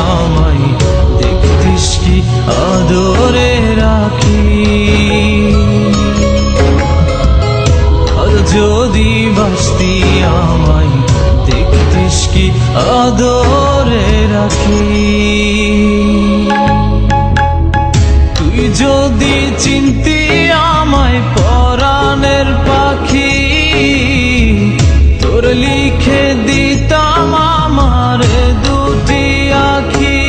আমায় দেখতিস কি আদরে রাখি। আর যদি বাসতি আমায় দেখতিস কি আদরে রাখি। তুই যদি চিনতি আমায় পরাণের পাখি, তোর লিখে দিতাম আমার দুটি আখি।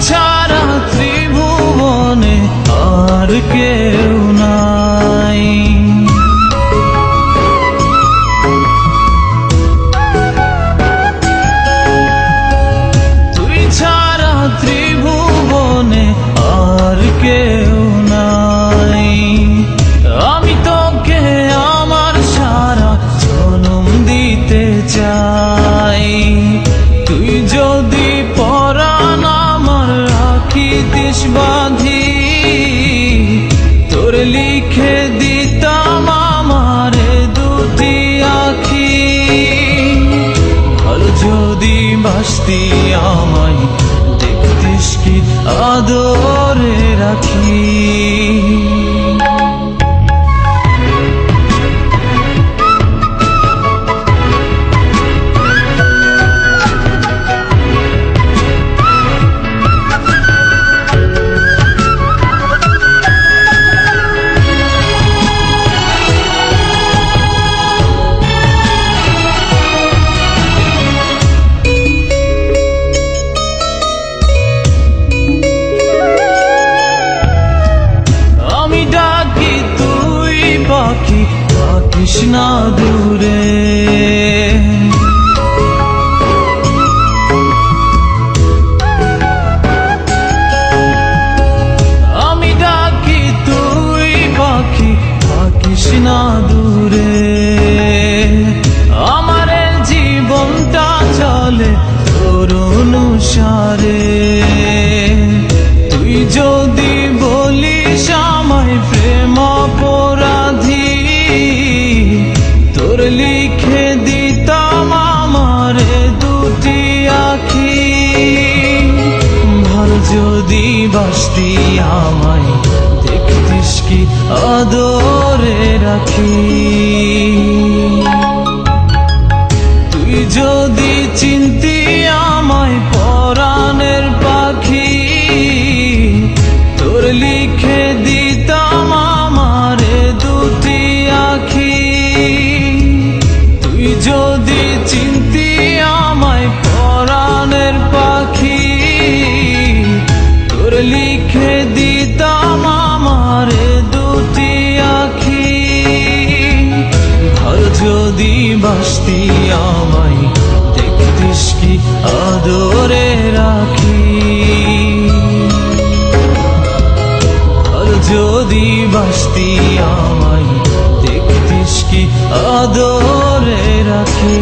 ছাড়া ত্রিভুবনে আর কেউ নাই। তুই ছাড়া ত্রিভুবনে আর কেউ নাই। আমি তোকে আমার সারা জনম দিতে চাই। তুই যদি পরাণ রাখিতিস বাঁধি, তোর লিখে দিতাম আমার দুটি আখি। ভালো যদি বাসতি আমায় দেখতিস কি আদরে রাখি। থাকিস না দূরে, আমি ডাকি তুই পাখি থাকিস না দূরে। আমার জীবনটা চলে তোর অনুসারে। তুই যদি বলিস আমায় প্রেম অপরাধী, তোর লিখে দিতাম আমার দুটি আখি। ভালো যদি বাসতি আমায় দেখতিস কি আদরে রাখি। তুই যদি চিনতি আমায় পরাণের পাখি, তোর লিখে দিতাম আমার দুটি আখি। তুই যদি চিনতি আমায় পরাণের পাখি, তোর লিখে দিতাম আমার দুটি আখি। ভালো যদি বাসতি আমায় দেখতিস কি আদরে রাখি। যদি বাসতি আমায় দেখতিস কি আদরে রাখি।